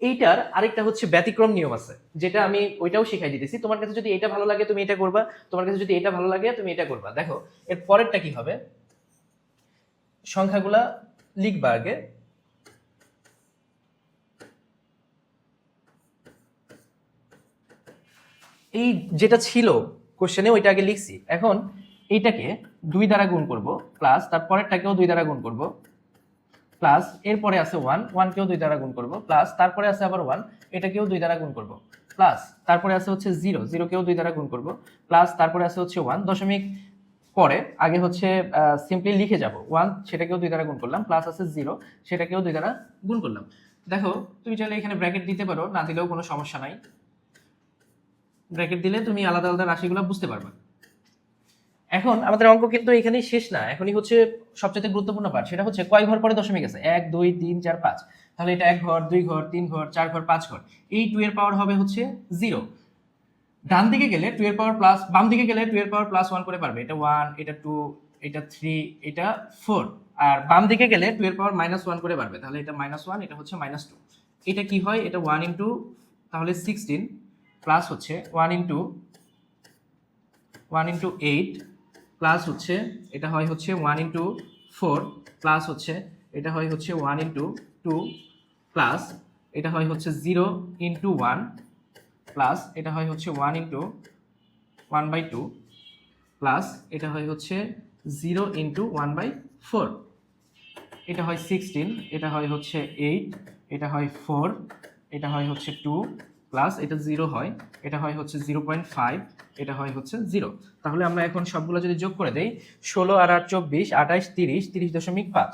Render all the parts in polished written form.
এইটার আরেকটা হচ্ছে ব্যতিক্রম নিয়ম আছে, যেটা আমি ওইটাও শিখাই দিতেছি। তোমার কাছে যদি এটা ভালো লাগে তুমি এটা করবা, তোমার কাছে যদি এটা ভালো লাগে তুমি এটা করবা। দেখো এর পরেরটা কি হবে, সংখ্যাগুলা লিখবা আগে। এই যেটা ছিল কোশ্চেনে ওইটা আগে লিখছি, এখন এইটাকে 2 দ্বারা গুণ করব, প্লাস তারপরেরটাকেও 2 দ্বারা গুণ করব, প্লাস এরপরে আছে 1, 1 কেও 2 দ্বারা গুণ করব, প্লাস তারপরে আছে আবার 1, এটাকেও 2 দ্বারা গুণ করব, প্লাস তারপরে আছে হচ্ছে 0, 0 কেও 2 দ্বারা গুণ করব, প্লাস তারপরে আছে হচ্ছে 1 দশমিক পরে আগে হচ্ছে সিম্পলি লিখে যাব 1 সেটাকেও 2 দ্বারা গুণ করলাম, প্লাস আছে 0 সেটাকেও 2 দ্বারা গুণ করলাম। দেখো তুমি চাইলে এখানে ব্র্যাকেট দিতে পারো, না দিলেও কোনো সমস্যা নাই। ব্র্যাকেট দিলে তুমি আলাদা আলাদা রাশিগুলো বুঝতে পারবে। এখন আমাদের অঙ্ক কিন্তু এখানেই শেষ না, এখনই হচ্ছে সবচেয়ে গুরুত্বপূর্ণ পার্ট, সেটা হচ্ছে কয় ঘর পরে দশমিক আছে, 1 2 3 4 5। তাহলে এটা 1 ঘর 2 ঘর 3 ঘর 4 ঘর 5 ঘর। এই 2 এর পাওয়ার হবে হচ্ছে 0। ডান দিকে গেলে 2 এর পাওয়ার প্লাস, বাম দিকে গেলে 2 এর পাওয়ার প্লাস 1 করে পারবে। এটা 1, এটা 2, এটা 3, এটা 4। আর বাম দিকে গেলে 2 এর পাওয়ার -1 করে পারবে। তাহলে এটা -1, এটা হচ্ছে -2। এটা কি হয়, এটা 1 ইনটু তাহলে 16 প্লাস হচ্ছে 1 ইনটু 8 প্লাস হচ্ছে এটা হয় হচ্ছে 1 ইনটু 4 প্লাস হচ্ছে এটা হয় হচ্ছে 1 ইনটু 2 প্লাস এটা হয় হচ্ছে 0 ইনটু 1 প্লাস এটা হয় হচ্ছে 1 ইনটু 1/2 প্লাস এটা হয় হচ্ছে 0 ইনটু 1/4। এটা হয় 16, এটা হয় হচ্ছে 8, এটা হয় 4, এটা হয় হচ্ছে 2 প্লাস এটা 0 হয়, এটা হয় হচ্ছে 0.5, এটা হয় হচ্ছে 0। তাহলে আমরা এখন সবগুলো যদি যোগ করে দেই, 16 আর 8 24, 28 30, 30.5।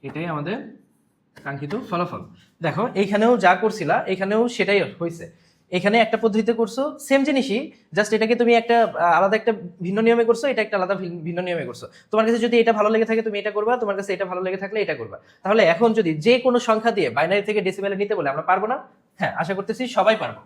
এটাই আমাদের কাঙ্ক্ষিত ফলাফল। দেখো এইখানেও যা করছিলা এখানেও সেটাই হয়েছে। এখানে একটা পদ্ধতিতে করছো সেম জিনিসই, জাস্ট এটাকে তুমি একটা আলাদা একটা ভিন্ন নিয়মে করছো, এটা একটা আলাদা ভিন্ন নিয়মে করছো। তোমার কাছে যদি এটা ভালো লেগে থাকে তুমি এটা করবা, তোমার কাছে এটা ভালো লেগে থাকলে এটা করবা। তাহলে এখন যদি যে কোনো সংখ্যা দিয়ে বাইনারি থেকে ডেসিমেলে নিতে বলে আমরা পারবো না? হ্যাঁ, আশা করতেছি সবাই পারবো।